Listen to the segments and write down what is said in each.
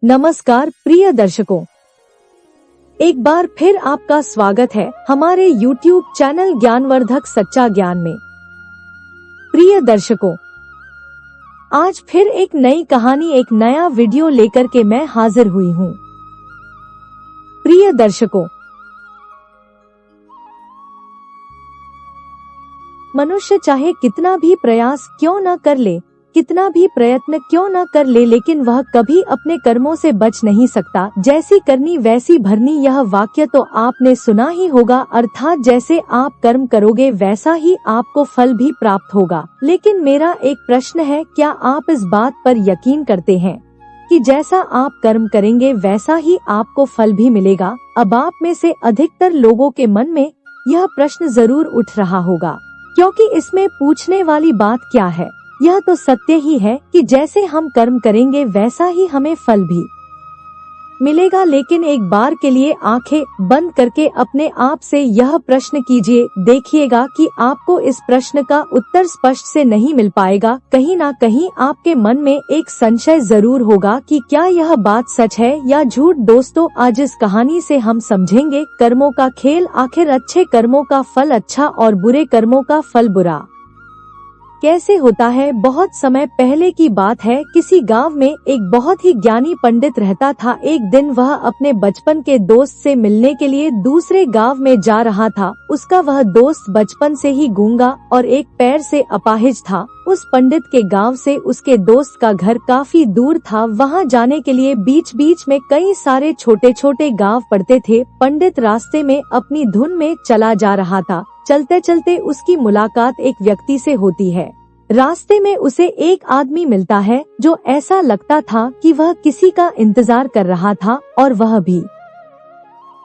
नमस्कार प्रिय दर्शकों, एक बार फिर आपका स्वागत है हमारे YouTube चैनल ज्ञानवर्धक सच्चा ज्ञान में। प्रिय दर्शकों, आज फिर एक नई कहानी, एक नया वीडियो लेकर के मैं हाजिर हुई हूँ। प्रिय दर्शकों, मनुष्य चाहे कितना भी प्रयास क्यों न कर ले, कितना भी प्रयत्न क्यों न कर ले, लेकिन वह कभी अपने कर्मों से बच नहीं सकता। जैसी करनी वैसी भरनी, यह वाक्य तो आपने सुना ही होगा। अर्थात जैसे आप कर्म करोगे वैसा ही आपको फल भी प्राप्त होगा। लेकिन मेरा एक प्रश्न है, क्या आप इस बात पर यकीन करते हैं कि जैसा आप कर्म करेंगे वैसा ही आपको फल भी मिलेगा? अब आप में से अधिकतर लोगों के मन में यह प्रश्न जरूर उठ रहा होगा, क्योंकि इसमें पूछने वाली बात क्या है? यह तो सत्य ही है कि जैसे हम कर्म करेंगे वैसा ही हमें फल भी मिलेगा। लेकिन एक बार के लिए आंखें बंद करके अपने आप से यह प्रश्न कीजिए, देखिएगा कि आपको इस प्रश्न का उत्तर स्पष्ट से नहीं मिल पाएगा। कहीं ना कहीं आपके मन में एक संशय जरूर होगा कि क्या यह बात सच है या झूठ। दोस्तों, आज इस कहानी से हम समझेंगे कर्मों का खेल। आखिर अच्छे कर्मों का फल अच्छा और बुरे कर्मों का फल बुरा कैसे होता है। बहुत समय पहले की बात है, किसी गांव में एक बहुत ही ज्ञानी पंडित रहता था। एक दिन वह अपने बचपन के दोस्त से मिलने के लिए दूसरे गांव में जा रहा था। उसका वह दोस्त बचपन से ही गूंगा और एक पैर से अपाहिज था। उस पंडित के गांव से उसके दोस्त का घर काफी दूर था। वहां जाने के लिए बीच बीच में कई सारे छोटे छोटे गांव पड़ते थे। पंडित रास्ते में अपनी धुन में चला जा रहा था। चलते चलते उसकी मुलाकात एक व्यक्ति से होती है। रास्ते में उसे एक आदमी मिलता है जो ऐसा लगता था कि वह किसी का इंतजार कर रहा था और वह भी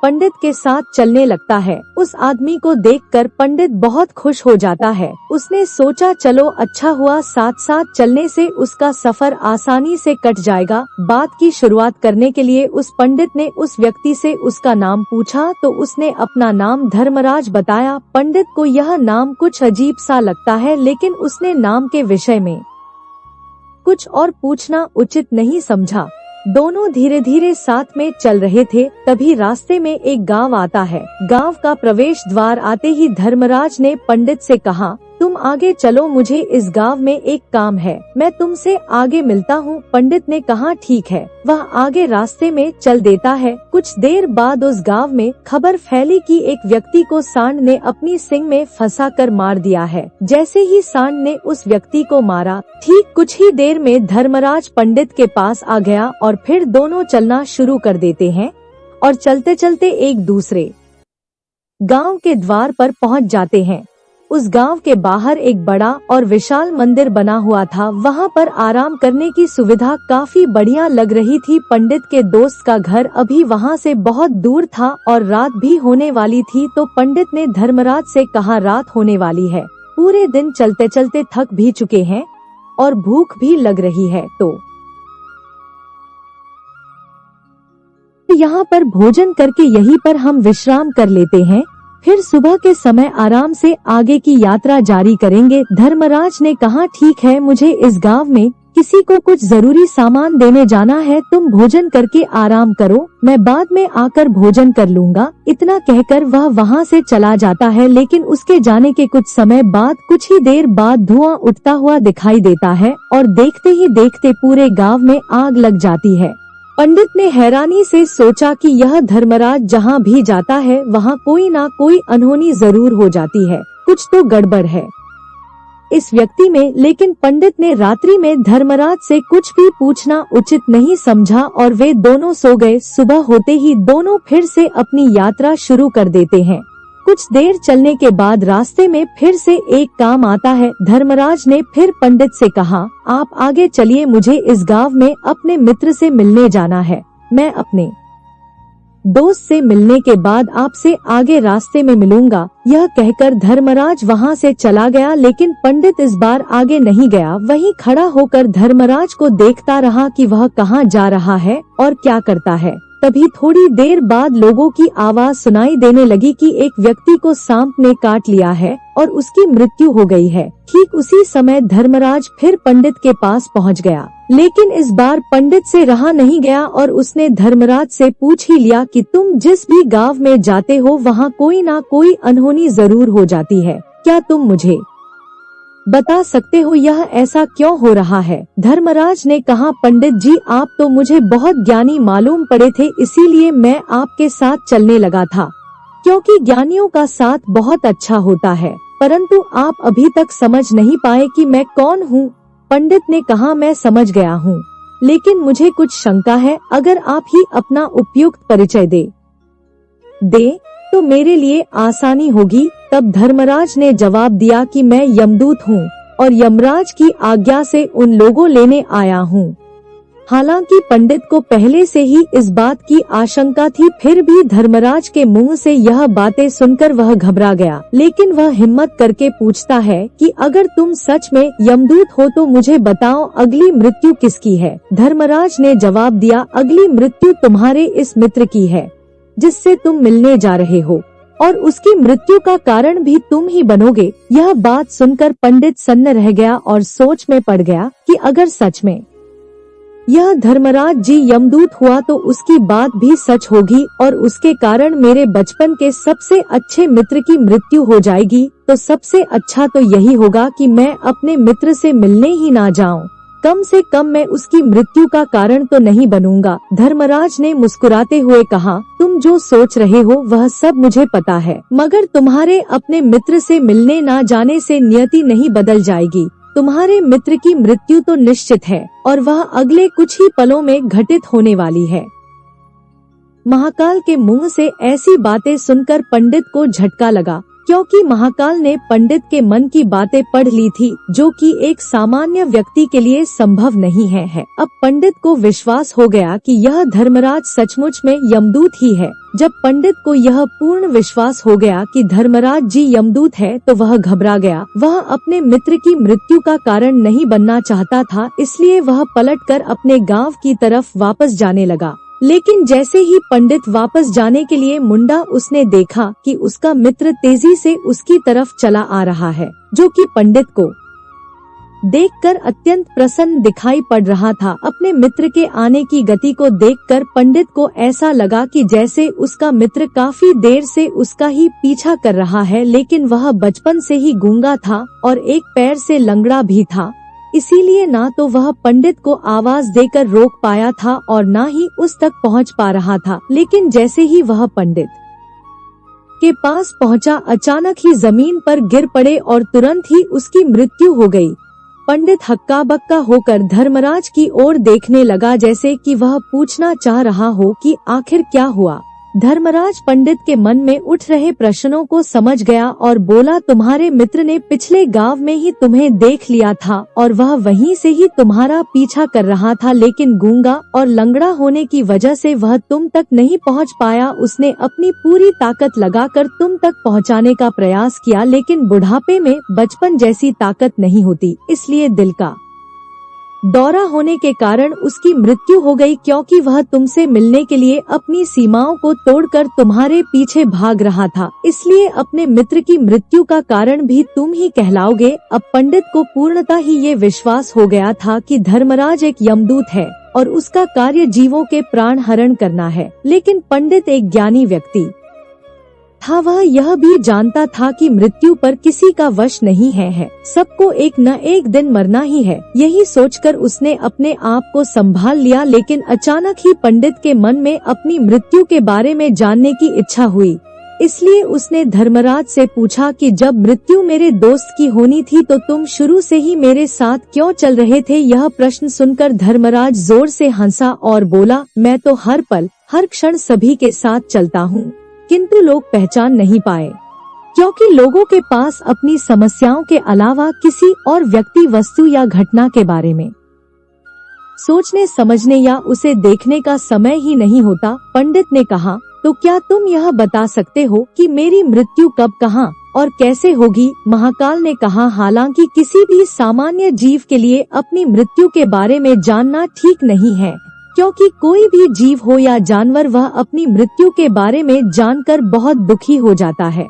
पंडित के साथ चलने लगता है। उस आदमी को देखकर पंडित बहुत खुश हो जाता है। उसने सोचा, चलो अच्छा हुआ, साथ साथ चलने से उसका सफर आसानी से कट जाएगा। बात की शुरुआत करने के लिए उस पंडित ने उस व्यक्ति से उसका नाम पूछा तो उसने अपना नाम धर्मराज बताया। पंडित को यह नाम कुछ अजीब सा लगता है, लेकिन उसने नाम के विषय में कुछ और पूछना उचित नहीं समझा। दोनों धीरे धीरे साथ में चल रहे थे। तभी रास्ते में एक गांव आता है। गांव का प्रवेश द्वार आते ही धर्मराज ने पंडित से कहा, तुम आगे चलो, मुझे इस गांव में एक काम है, मैं तुमसे आगे मिलता हूँ। पंडित ने कहा, ठीक है। वह आगे रास्ते में चल देता है। कुछ देर बाद उस गांव में खबर फैली कि एक व्यक्ति को सांड ने अपनी सींग में फंसा कर मार दिया है। जैसे ही सांड ने उस व्यक्ति को मारा, ठीक कुछ ही देर में धर्मराज पंडित के पास आ गया और फिर दोनों चलना शुरू कर देते हैं और चलते चलते एक दूसरे गांव के द्वार पर पहुंच जाते हैं। उस गांव के बाहर एक बड़ा और विशाल मंदिर बना हुआ था। वहां पर आराम करने की सुविधा काफी बढ़िया लग रही थी। पंडित के दोस्त का घर अभी वहां से बहुत दूर था और रात भी होने वाली थी। तो पंडित ने धर्मराज से कहा, रात होने वाली है, पूरे दिन चलते चलते थक भी चुके हैं और भूख भी लग रही है, तो यहाँ पर भोजन करके यहीं पर हम विश्राम कर लेते हैं, फिर सुबह के समय आराम से आगे की यात्रा जारी करेंगे। धर्मराज ने कहा, ठीक है, मुझे इस गांव में किसी को कुछ जरूरी सामान देने जाना है, तुम भोजन करके आराम करो, मैं बाद में आकर भोजन कर लूंगा। इतना कहकर वह वहां से चला जाता है। लेकिन उसके जाने के कुछ समय बाद, कुछ ही देर बाद धुआं उठता हुआ दिखाई देता है और देखते ही देखते पूरे गाँव में आग लग जाती है। पंडित ने हैरानी से सोचा कि यह धर्मराज जहाँ भी जाता है वहाँ कोई ना कोई अनहोनी जरूर हो जाती है, कुछ तो गड़बड़ है इस व्यक्ति में। लेकिन पंडित ने रात्रि में धर्मराज से कुछ भी पूछना उचित नहीं समझा और वे दोनों सो गए। सुबह होते ही दोनों फिर से अपनी यात्रा शुरू कर देते हैं। कुछ देर चलने के बाद रास्ते में फिर से एक काम आता है। धर्मराज ने फिर पंडित से कहा, आप आगे चलिए, मुझे इस गांव में अपने मित्र से मिलने जाना है, मैं अपने दोस्त से मिलने के बाद आपसे आगे रास्ते में मिलूंगा। यह कहकर धर्मराज वहां से चला गया। लेकिन पंडित इस बार आगे नहीं गया, वहीं खड़ा होकर धर्मराज को देखता रहा कि वह कहाँ जा रहा है और क्या करता है। तभी थोड़ी देर बाद लोगों की आवाज सुनाई देने लगी कि एक व्यक्ति को सांप ने काट लिया है और उसकी मृत्यु हो गई है। ठीक उसी समय धर्मराज फिर पंडित के पास पहुंच गया। लेकिन इस बार पंडित से रहा नहीं गया और उसने धर्मराज से पूछ ही लिया कि तुम जिस भी गांव में जाते हो वहाँ कोई ना कोई अनहोनी जरूर हो जाती है, क्या तुम मुझे बता सकते हो यह ऐसा क्यों हो रहा है? धर्मराज ने कहा, पंडित जी आप तो मुझे बहुत ज्ञानी मालूम पड़े थे, इसीलिए मैं आपके साथ चलने लगा था, क्योंकि ज्ञानियों का साथ बहुत अच्छा होता है, परंतु आप अभी तक समझ नहीं पाए कि मैं कौन हूँ। पंडित ने कहा, मैं समझ गया हूँ, लेकिन मुझे कुछ शंका है, अगर आप ही अपना उपयुक्त परिचय दे तो मेरे लिए आसानी होगी। तब धर्मराज ने जवाब दिया कि मैं यमदूत हूँ और यमराज की आज्ञा से उन लोगों लेने आया हूँ। हालांकि पंडित को पहले से ही इस बात की आशंका थी, फिर भी धर्मराज के मुंह से यह बातें सुनकर वह घबरा गया, लेकिन वह हिम्मत करके पूछता है कि अगर तुम सच में यमदूत हो तो मुझे बताओ अगली मृत्यु किसकी है? धर्मराज ने जवाब दिया, अगली मृत्यु तुम्हारे इस मित्र की है जिससे तुम मिलने जा रहे हो, और उसकी मृत्यु का कारण भी तुम ही बनोगे। यह बात सुनकर पंडित सन्न रह गया और सोच में पड़ गया कि अगर सच में यह धर्मराज जी यमदूत हुआ तो उसकी बात भी सच होगी और उसके कारण मेरे बचपन के सबसे अच्छे मित्र की मृत्यु हो जाएगी, तो सबसे अच्छा तो यही होगा कि मैं अपने मित्र से मिलने ही ना जाऊं। कम से कम मैं उसकी मृत्यु का कारण तो नहीं बनूंगा। धर्मराज ने मुस्कुराते हुए कहा, तुम जो सोच रहे हो वह सब मुझे पता है, मगर तुम्हारे अपने मित्र से मिलने ना जाने से नियति नहीं बदल जाएगी। तुम्हारे मित्र की मृत्यु तो निश्चित है और वह अगले कुछ ही पलों में घटित होने वाली है। महाकाल के मुंह से ऐसी बातें सुनकर पंडित को झटका लगा, क्योंकि महाकाल ने पंडित के मन की बातें पढ़ ली थी, जो कि एक सामान्य व्यक्ति के लिए संभव नहीं है। अब पंडित को विश्वास हो गया कि यह धर्मराज सचमुच में यमदूत ही है। जब पंडित को यह पूर्ण विश्वास हो गया कि धर्मराज जी यमदूत है, तो वह घबरा गया। वह अपने मित्र की मृत्यु का कारण नहीं बनना चाहता था, इसलिए वह पलटकर अपने गांव की तरफ वापस जाने लगा। लेकिन जैसे ही पंडित वापस जाने के लिए मुंडा, उसने देखा कि उसका मित्र तेजी से उसकी तरफ चला आ रहा है, जो कि पंडित को देखकर अत्यंत प्रसन्न दिखाई पड़ रहा था। अपने मित्र के आने की गति को देखकर पंडित को ऐसा लगा कि जैसे उसका मित्र काफी देर से उसका ही पीछा कर रहा है, लेकिन वह बचपन से ही गूंगा था और एक पैर से लंगड़ा भी था, इसीलिए ना तो वह पंडित को आवाज देकर रोक पाया था और ना ही उस तक पहुंच पा रहा था। लेकिन जैसे ही वह पंडित के पास पहुंचा, अचानक ही जमीन पर गिर पड़े और तुरंत ही उसकी मृत्यु हो गई। पंडित हक्का बक्का होकर धर्मराज की ओर देखने लगा, जैसे कि वह पूछना चाह रहा हो कि आखिर क्या हुआ। धर्मराज पंडित के मन में उठ रहे प्रश्नों को समझ गया और बोला, तुम्हारे मित्र ने पिछले गांव में ही तुम्हें देख लिया था और वह वहीं से ही तुम्हारा पीछा कर रहा था, लेकिन गूंगा और लंगड़ा होने की वजह से वह तुम तक नहीं पहुंच पाया। उसने अपनी पूरी ताकत लगाकर तुम तक पहुंचाने का प्रयास किया, लेकिन बुढ़ापे में बचपन जैसी ताकत नहीं होती, इसलिए दिल का दौरा होने के कारण उसकी मृत्यु हो गई, क्योंकि वह तुमसे मिलने के लिए अपनी सीमाओं को तोड़कर तुम्हारे पीछे भाग रहा था, इसलिए अपने मित्र की मृत्यु का कारण भी तुम ही कहलाओगे। अब पंडित को पूर्णतः ही ये विश्वास हो गया था कि धर्मराज एक यमदूत है और उसका कार्य जीवों के प्राण हरण करना है। लेकिन पंडित एक ज्ञानी व्यक्ति था, वह यह भी जानता था कि मृत्यु पर किसी का वश नहीं है, सबको एक न एक दिन मरना ही है। यही सोचकर उसने अपने आप को संभाल लिया, लेकिन अचानक ही पंडित के मन में अपनी मृत्यु के बारे में जानने की इच्छा हुई। इसलिए उसने धर्मराज से पूछा कि जब मृत्यु मेरे दोस्त की होनी थी तो तुम शुरू से ही मेरे साथ क्यों चल रहे थे? यह प्रश्न सुनकर धर्मराज जोर से हंसा और बोला, मैं तो हर पल हर क्षण सभी के साथ चलता हूँ, किंतु लोग पहचान नहीं पाए, क्योंकि लोगों के पास अपनी समस्याओं के अलावा किसी और व्यक्ति, वस्तु या घटना के बारे में सोचने समझने या उसे देखने का समय ही नहीं होता। पंडित ने कहा, तो क्या तुम यह बता सकते हो कि मेरी मृत्यु कब, कहाँ और कैसे होगी? महाकाल ने कहा, हालांकि किसी भी सामान्य जीव के लिए अपनी मृत्यु के बारे में जानना ठीक नहीं है, क्योंकि कोई भी जीव हो या जानवर, वह अपनी मृत्यु के बारे में जानकर बहुत दुखी हो जाता है।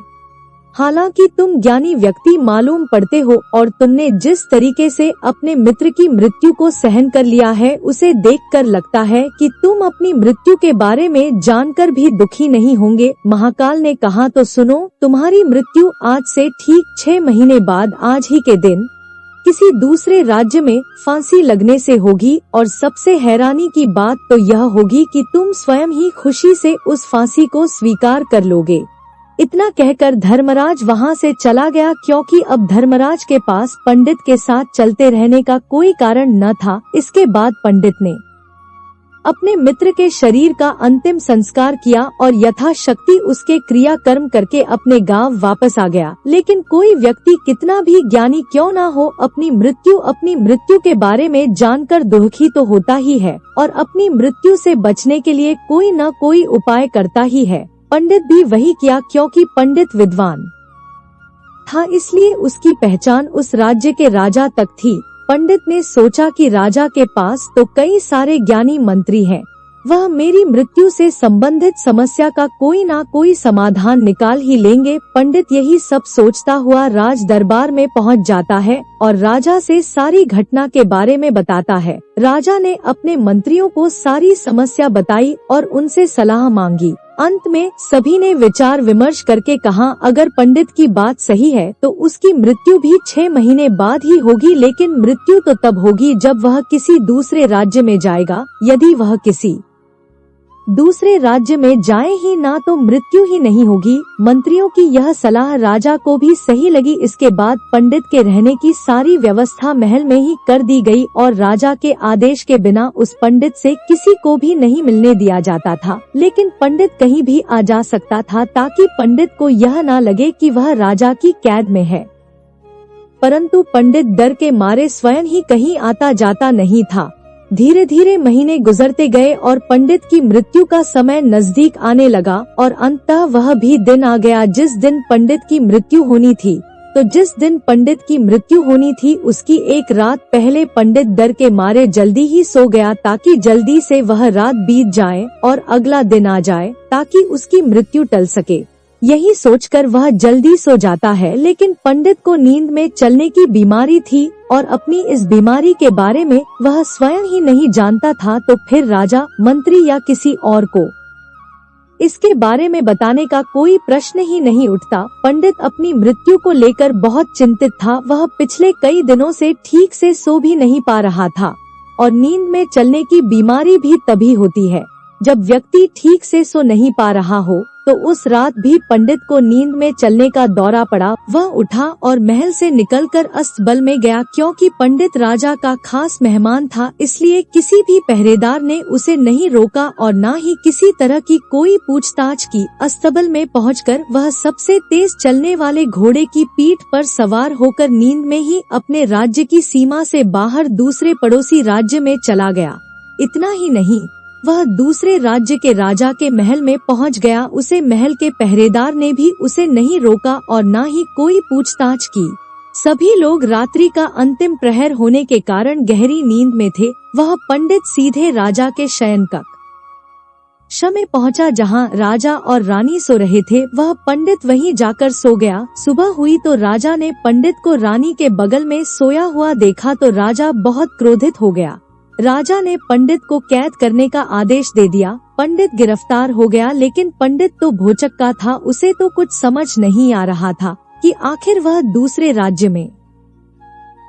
हालांकि तुम ज्ञानी व्यक्ति मालूम पड़ते हो और तुमने जिस तरीके से अपने मित्र की मृत्यु को सहन कर लिया है उसे देखकर लगता है कि तुम अपनी मृत्यु के बारे में जानकर भी दुखी नहीं होंगे। महाकाल ने कहा, तो सुनो, तुम्हारी मृत्यु आज से ठीक 6 महीने बाद आज ही के दिन किसी दूसरे राज्य में फांसी लगने से होगी। और सबसे हैरानी की बात तो यह होगी कि तुम स्वयं ही खुशी से उस फांसी को स्वीकार कर लोगे। इतना कहकर धर्मराज वहां से चला गया, क्योंकि अब धर्मराज के पास पंडित के साथ चलते रहने का कोई कारण न था। इसके बाद पंडित ने अपने मित्र के शरीर का अंतिम संस्कार किया और यथाशक्ति उसके क्रियाकर्म करके अपने गांव वापस आ गया। लेकिन कोई व्यक्ति कितना भी ज्ञानी क्यों ना हो, अपनी मृत्यु के बारे में जानकर दुखी तो होता ही है और अपनी मृत्यु से बचने के लिए कोई न कोई उपाय करता ही है। पंडित भी वही किया, क्योंकि पंडित विद्वान था, इसलिए उसकी पहचान उस राज्य के राजा तक थी। पंडित ने सोचा कि राजा के पास तो कई सारे ज्ञानी मंत्री हैं, वह मेरी मृत्यु से संबंधित समस्या का कोई ना कोई समाधान निकाल ही लेंगे। पंडित यही सब सोचता हुआ राज दरबार में पहुंच जाता है और राजा से सारी घटना के बारे में बताता है। राजा ने अपने मंत्रियों को सारी समस्या बताई और उनसे सलाह मांगी। अंत में सभी ने विचार विमर्श करके कहा, अगर पंडित की बात सही है तो उसकी मृत्यु भी 6 महीने बाद ही होगी, लेकिन मृत्यु तो तब होगी जब वह किसी दूसरे राज्य में जाएगा। यदि वह किसी दूसरे राज्य में जाए ही ना तो मृत्यु ही नहीं होगी। मंत्रियों की यह सलाह राजा को भी सही लगी। इसके बाद पंडित के रहने की सारी व्यवस्था महल में ही कर दी गई और राजा के आदेश के बिना उस पंडित से किसी को भी नहीं मिलने दिया जाता था। लेकिन पंडित कहीं भी आ जा सकता था ताकि पंडित को यह ना लगे कि वह राजा की कैद में है। परंतु पंडित डर के मारे स्वयं ही कहीं आता जाता नहीं था। धीरे धीरे महीने गुजरते गए और पंडित की मृत्यु का समय नजदीक आने लगा और अंततः वह भी दिन आ गया जिस दिन पंडित की मृत्यु होनी थी। तो जिस दिन पंडित की मृत्यु होनी थी उसकी एक रात पहले पंडित डर के मारे जल्दी ही सो गया, ताकि जल्दी से वह रात बीत जाए और अगला दिन आ जाए ताकि उसकी मृत्यु टल सके। यही सोचकर वह जल्दी सो जाता है। लेकिन पंडित को नींद में चलने की बीमारी थी और अपनी इस बीमारी के बारे में वह स्वयं ही नहीं जानता था। तो फिर राजा, मंत्री या किसी और को इसके बारे में बताने का कोई प्रश्न ही नहीं उठता। पंडित अपनी मृत्यु को लेकर बहुत चिंतित था। वह पिछले कई दिनों से ठीक से सो भी नहीं पा रहा था और नींद में चलने की बीमारी भी तभी होती है जब व्यक्ति ठीक से सो नहीं पा रहा हो। तो उस रात भी पंडित को नींद में चलने का दौरा पड़ा। वह उठा और महल से निकलकर अस्तबल में गया। क्योंकि पंडित राजा का खास मेहमान था, इसलिए किसी भी पहरेदार ने उसे नहीं रोका और न ही किसी तरह की कोई पूछताछ की। अस्तबल में पहुंचकर वह सबसे तेज चलने वाले घोड़े की पीठ पर सवार होकर नींद में ही अपने राज्य की सीमा से बाहर दूसरे पड़ोसी राज्य में चला गया। इतना ही नहीं, वह दूसरे राज्य के राजा के महल में पहुंच गया। उसे महल के पहरेदार ने भी उसे नहीं रोका और न ही कोई पूछताछ की। सभी लोग रात्रि का अंतिम प्रहर होने के कारण गहरी नींद में थे। वह पंडित सीधे राजा के शयन कक्ष में पहुंचा जहां राजा और रानी सो रहे थे। वह पंडित वहीं जाकर सो गया। सुबह हुई तो राजा ने पंडित को रानी के बगल में सोया हुआ देखा तो राजा बहुत क्रोधित हो गया। राजा ने पंडित को कैद करने का आदेश दे दिया। पंडित गिरफ्तार हो गया। लेकिन पंडित तो भोचक्का था, उसे तो कुछ समझ नहीं आ रहा था कि आखिर वह दूसरे राज्य में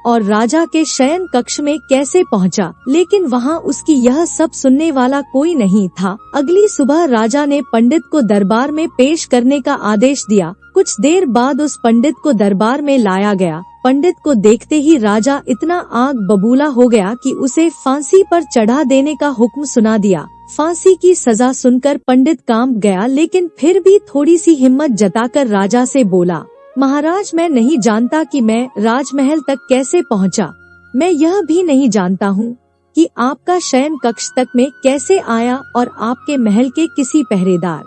और राजा के शयन कक्ष में कैसे पहुंचा। लेकिन वहां उसकी यह सब सुनने वाला कोई नहीं था। अगली सुबह राजा ने पंडित को दरबार में पेश करने का आदेश दिया। कुछ देर बाद उस पंडित को दरबार में लाया गया। पंडित को देखते ही राजा इतना आग बबूला हो गया कि उसे फांसी पर चढ़ा देने का हुक्म सुना दिया। फांसी की सजा सुनकर पंडित कांप गया, लेकिन फिर भी थोड़ी सी हिम्मत जताकर राजा से बोला, महाराज, मैं नहीं जानता कि मैं राजमहल तक कैसे पहुंचा। मैं यह भी नहीं जानता हूँ कि आपका शयन कक्ष तक में कैसे आया और आपके महल के किसी पहरेदार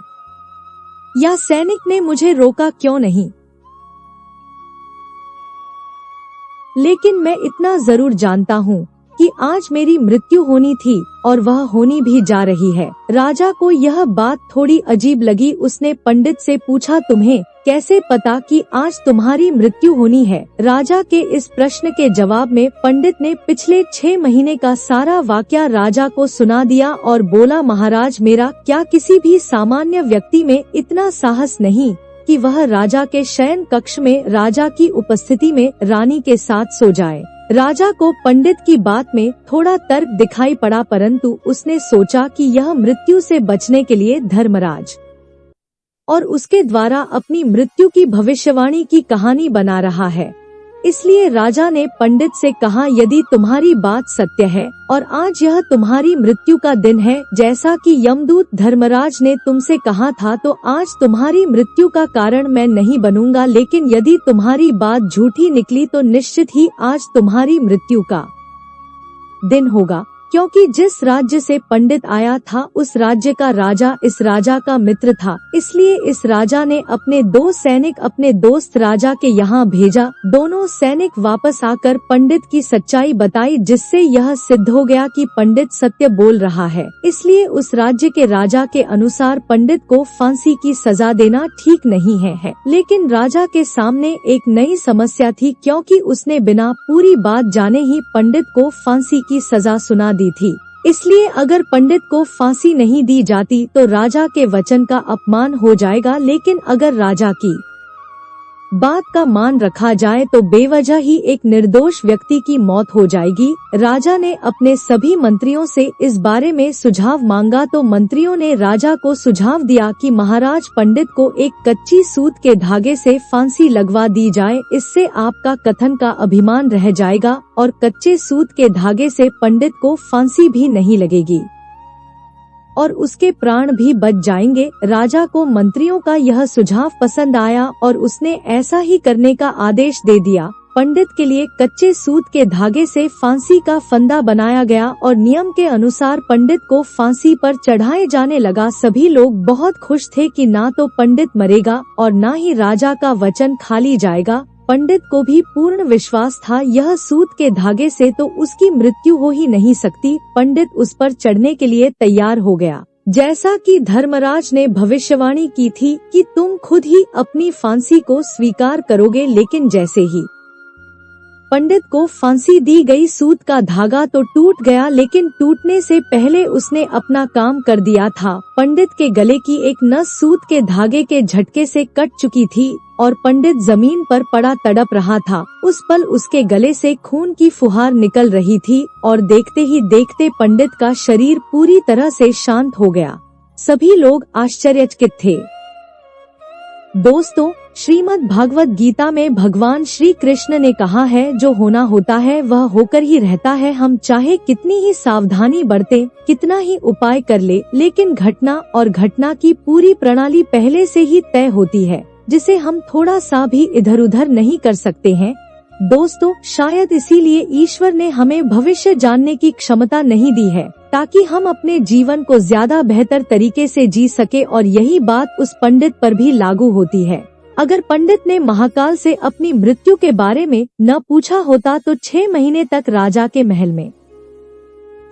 या सैनिक ने मुझे रोका क्यों नहीं। लेकिन मैं इतना जरूर जानता हूँ कि आज मेरी मृत्यु होनी थी और वह होनी भी जा रही है। राजा को यह बात थोड़ी अजीब लगी। उसने पंडित से पूछा, तुम्हें कैसे पता कि आज तुम्हारी मृत्यु होनी है? राजा के इस प्रश्न के जवाब में पंडित ने पिछले 6 महीने का सारा वाकया राजा को सुना दिया और बोला, महाराज, मेरा क्या किसी भी सामान्य व्यक्ति में इतना साहस नहीं कि वह राजा के शयन कक्ष में राजा की उपस्थिति में रानी के साथ सो जाए। राजा को पंडित की बात में थोड़ा तर्क दिखाई पड़ा, परंतु उसने सोचा कि यह मृत्यु से बचने के लिए धर्मराज और उसके द्वारा अपनी मृत्यु की भविष्यवाणी की कहानी बना रहा है। इसलिए राजा ने पंडित से कहा, यदि तुम्हारी बात सत्य है और आज यह तुम्हारी मृत्यु का दिन है, जैसा कि यमदूत धर्मराज ने तुमसे कहा था, तो आज तुम्हारी मृत्यु का कारण मैं नहीं बनूंगा। लेकिन यदि तुम्हारी बात झूठी निकली तो निश्चित ही आज तुम्हारी मृत्यु का दिन होगा, क्योंकि जिस राज्य से पंडित आया था उस राज्य का राजा इस राजा का मित्र था। इसलिए इस राजा ने अपने 2 सैनिक अपने दोस्त राजा के यहाँ भेजा। दोनों सैनिक वापस आकर पंडित की सच्चाई बताई, जिससे यह सिद्ध हो गया कि पंडित सत्य बोल रहा है। इसलिए उस राज्य के राजा के अनुसार पंडित को फांसी की सजा देना ठीक नहीं है। लेकिन राजा के सामने एक नई समस्या थी, क्योंकि उसने बिना पूरी बात जाने ही पंडित को फांसी की सजा सुना दी थी। इसलिए अगर पंडित को फांसी नहीं दी जाती तो राजा के वचन का अपमान हो जाएगा, लेकिन अगर राजा की बात का मान रखा जाए तो बेवजह ही एक निर्दोष व्यक्ति की मौत हो जाएगी। राजा ने अपने सभी मंत्रियों से इस बारे में सुझाव मांगा तो मंत्रियों ने राजा को सुझाव दिया कि महाराज, पंडित को एक कच्ची सूत के धागे से फांसी लगवा दी जाए। इससे आपका कथन का अभिमान रह जाएगा और कच्चे सूत के धागे से पंडित को फांसी भी नहीं लगेगी और उसके प्राण भी बच जाएंगे। राजा को मंत्रियों का यह सुझाव पसंद आया और उसने ऐसा ही करने का आदेश दे दिया। पंडित के लिए कच्चे सूत के धागे से फांसी का फंदा बनाया गया और नियम के अनुसार पंडित को फांसी पर चढ़ाए जाने लगा। सभी लोग बहुत खुश थे कि ना तो पंडित मरेगा और ना ही राजा का वचन खाली जाएगा। पंडित को भी पूर्ण विश्वास था, यह सूत के धागे से तो उसकी मृत्यु हो ही नहीं सकती। पंडित उस पर चढ़ने के लिए तैयार हो गया, जैसा कि धर्मराज ने भविष्यवाणी की थी कि तुम खुद ही अपनी फांसी को स्वीकार करोगे। लेकिन जैसे ही पंडित को फांसी दी गई, सूत का धागा तो टूट गया, लेकिन टूटने से पहले उसने अपना काम कर दिया था। पंडित के गले की एक नस सूत के धागे के झटके से कट चुकी थी और पंडित जमीन पर पड़ा तड़प रहा था। उस पल उसके गले से खून की फुहार निकल रही थी और देखते ही देखते पंडित का शरीर पूरी तरह से शांत हो गया। सभी लोग आश्चर्यचकित थे। दोस्तों, श्रीमद् भागवत गीता में भगवान श्री कृष्ण ने कहा है, जो होना होता है वह होकर ही रहता है। हम चाहे कितनी ही सावधानी बरतें, कितना ही उपाय कर ले, लेकिन घटना और घटना की पूरी प्रणाली पहले से ही तय होती है, जिसे हम थोड़ा सा भी इधर उधर नहीं कर सकते हैं। दोस्तों, शायद इसीलिए ईश्वर ने हमें भविष्य जानने की क्षमता नहीं दी है, ताकि हम अपने जीवन को ज्यादा बेहतर तरीके से जी सके। और यही बात उस पंडित पर भी लागू होती है। अगर पंडित ने महाकाल से अपनी मृत्यु के बारे में न पूछा होता तो 6 महीने तक राजा के महल में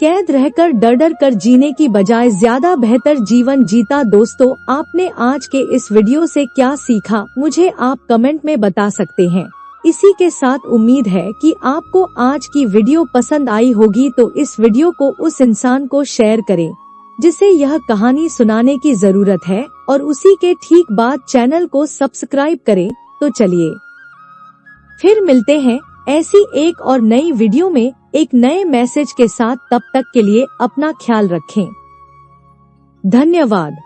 कैद रहकर डर डर कर जीने की बजाय ज्यादा बेहतर जीवन जीता। दोस्तों, आपने आज के इस वीडियो से क्या सीखा, मुझे आप कमेंट में बता सकते हैं। इसी के साथ उम्मीद है कि आपको आज की वीडियो पसंद आई होगी, तो इस वीडियो को उस इंसान को शेयर करें जिसे यह कहानी सुनाने की जरूरत है, और उसी के ठीक बाद चैनल को सब्सक्राइब करें। तो चलिए फिर मिलते हैं ऐसी एक और नई वीडियो में एक नए मैसेज के साथ। तब तक के लिए अपना ख्याल रखें। धन्यवाद।